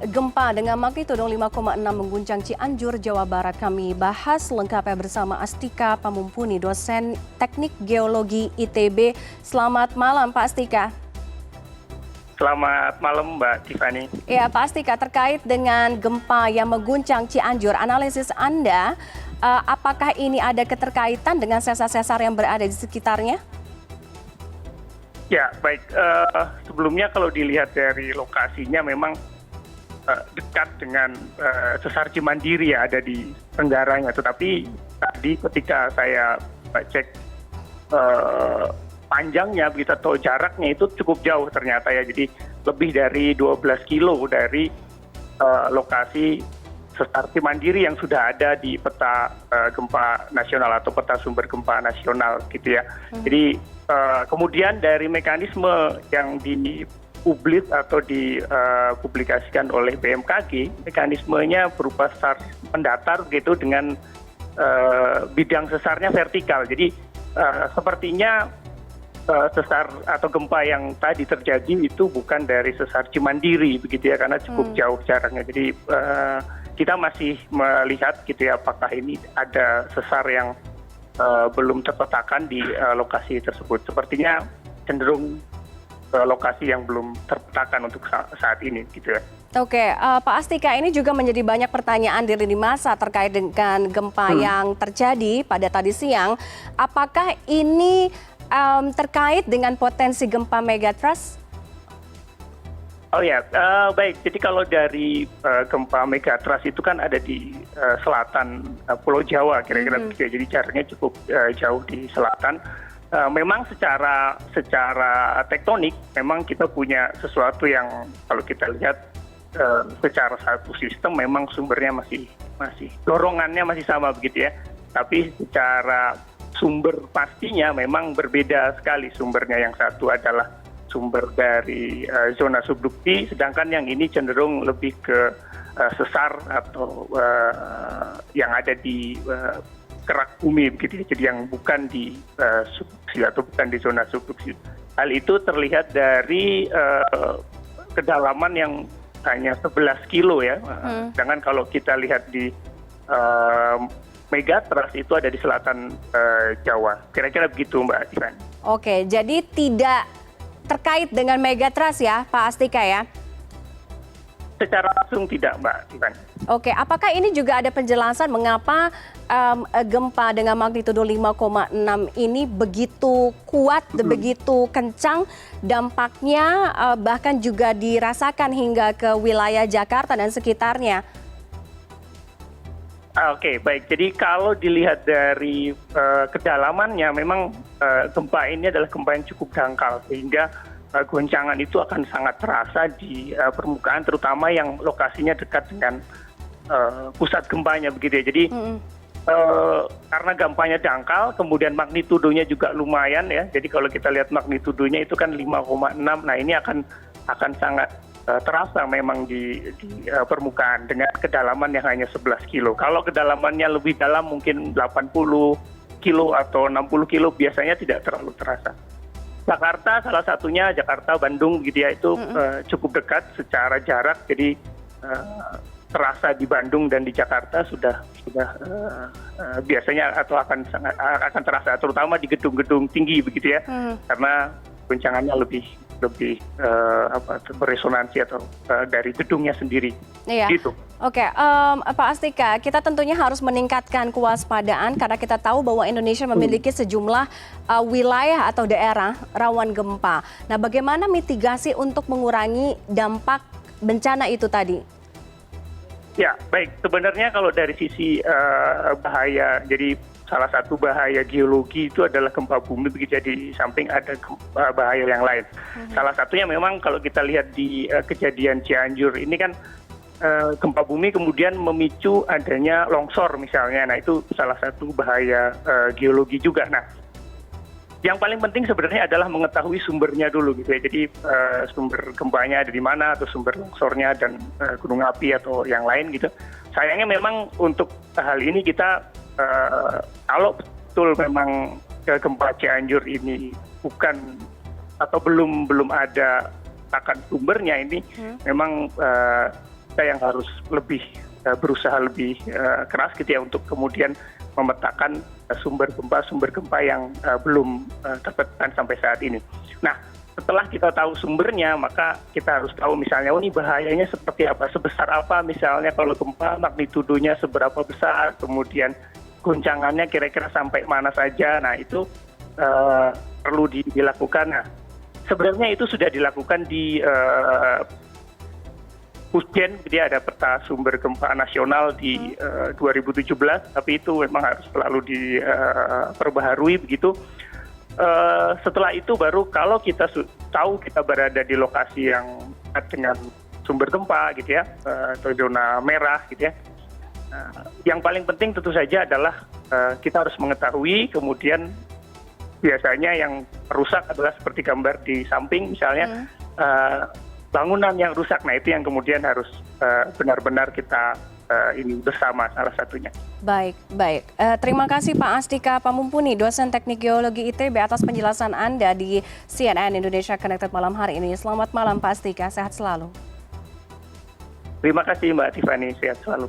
Gempa dengan magnitudo 5,6 mengguncang Cianjur, Jawa Barat. Kami bahas lengkapnya bersama Astika Pamumpuni, dosen Teknik Geologi ITB. Selamat malam, Pak Astika. Selamat malam, Mbak Tiffany. Ya, Pak Astika, terkait dengan gempa yang mengguncang Cianjur, analisis Anda, apakah ini ada keterkaitan dengan sesar-sesar yang berada di sekitarnya? Ya, baik. Sebelumnya kalau dilihat dari lokasinya memang dekat dengan sesar Cimandiri ya, ada di Tenggaranya. Tetapi tadi ketika saya cek panjangnya begitu atau jaraknya itu cukup jauh ternyata ya. Jadi lebih dari 12 kilo dari lokasi sesar Cimandiri yang sudah ada di peta gempa nasional atau peta sumber gempa nasional gitu ya. Jadi kemudian dari mekanisme yang dipublis atau dipublikasikan oleh BMKG, mekanismenya berupa sesar mendatar gitu dengan bidang sesarnya vertikal. Jadi sepertinya sesar atau gempa yang tadi terjadi itu bukan dari sesar Cimandiri begitu ya, karena cukup jauh jaraknya. Jadi kita masih melihat gitu ya, apakah ini ada sesar yang belum terpetakan di lokasi tersebut. Sepertinya cenderung lokasi yang belum terpetakan untuk saat ini gitu ya. Oke, Pak Astika, ini juga menjadi banyak pertanyaan di lini masa terkait dengan gempa yang terjadi pada tadi siang. Apakah ini terkait dengan potensi gempa megatrust? Oh ya, baik. Jadi kalau dari gempa megatrust itu kan ada di selatan Pulau Jawa kira-kira begitu. Jadi jaraknya cukup jauh di selatan. Memang secara tektonik memang kita punya sesuatu yang kalau kita lihat secara satu sistem memang sumbernya masih dorongannya masih sama begitu ya. Tapi secara sumber pastinya memang berbeda sekali sumbernya. Yang satu adalah sumber dari zona subdukti, sedangkan yang ini cenderung lebih ke sesar atau yang ada di kerak bumi begitu, jadi yang bukan di subduksi atau bukan di zona subduksi. Hal itu terlihat dari kedalaman yang hanya 11 kilo ya, sedangkan kalau kita lihat di megatrust itu ada di selatan Jawa. Kira-kira begitu, Mbak Tiffany. Oke, jadi tidak terkait dengan megatrust ya, Pak Astika ya? Secara langsung tidak, Mbak Tiffany. Oke, apakah ini juga ada penjelasan mengapa gempa dengan magnitudo 5,6 ini begitu kuat, begitu kencang dampaknya, bahkan juga dirasakan hingga ke wilayah Jakarta dan sekitarnya? Oke, baik. Jadi kalau dilihat dari kedalamannya, memang gempa ini adalah gempa yang cukup dangkal, sehingga goncangan itu akan sangat terasa di permukaan, terutama yang lokasinya dekat dengan pusat gempanya begitu ya. Jadi karena gempanya dangkal, kemudian magnitudonya juga lumayan ya. Jadi kalau kita lihat magnitudonya itu kan 5,6. Nah ini akan sangat terasa memang di permukaan dengan kedalaman yang hanya 11 kilo. Kalau kedalamannya lebih dalam mungkin 80 kilo atau 60 kilo biasanya tidak terlalu terasa. Jakarta salah satunya, Jakarta, Bandung gitu ya, itu cukup dekat secara jarak, jadi terasa di Bandung dan di Jakarta sudah biasanya atau akan terasa, terutama di gedung-gedung tinggi begitu ya, karena goncangannya lebih beresonansi atau dari gedungnya sendiri. Iya. Gitu. Oke, Pak Astika, kita tentunya harus meningkatkan kewaspadaan karena kita tahu bahwa Indonesia memiliki sejumlah wilayah atau daerah rawan gempa. Nah, bagaimana mitigasi untuk mengurangi dampak bencana itu tadi? Ya, baik. Sebenarnya kalau dari sisi bahaya, jadi salah satu bahaya geologi itu adalah gempa bumi, begitu. Di samping ada bahaya yang lain. Salah satunya memang kalau kita lihat di kejadian Cianjur ini kan gempa bumi kemudian memicu adanya longsor misalnya. Nah itu salah satu bahaya geologi juga. Nah yang paling penting sebenarnya adalah mengetahui sumbernya dulu gitu ya. Jadi sumber gempanya ada di mana, atau sumber longsornya dan gunung api atau yang lain gitu. Sayangnya memang untuk hal ini kita kalau betul memang gempa Cianjur ini bukan atau belum ada akan sumbernya, ini memang kita yang harus lebih berusaha lebih keras gitu ya untuk kemudian memetakan sumber gempa yang belum terpetakan sampai saat ini. Nah, setelah kita tahu sumbernya, maka kita harus tahu misalnya, oh ini bahayanya seperti apa, sebesar apa misalnya kalau gempa magnitudonya seberapa besar, kemudian goncangannya kira-kira sampai mana saja. Nah, itu perlu dilakukan. Nah, sebenarnya itu sudah dilakukan di Pusgen, dia ada peta sumber gempa nasional di 2017, tapi itu memang harus selalu diperbaharui begitu. Setelah itu baru kalau kita tahu kita berada di lokasi yang dengan sumber gempa gitu ya, atau zona merah gitu ya. Yang paling penting tentu saja adalah kita harus mengetahui, kemudian biasanya yang rusak adalah seperti gambar di samping misalnya bangunan yang rusak. Nah, itu yang kemudian harus benar-benar kita ini bersama salah satunya. Baik. Terima kasih Pak Astika Pamumpuni, dosen Teknik Geologi ITB atas penjelasan Anda di CNN Indonesia Connected malam hari ini. Selamat malam Pak Astika, sehat selalu. Terima kasih Mbak Tiffany, sehat selalu.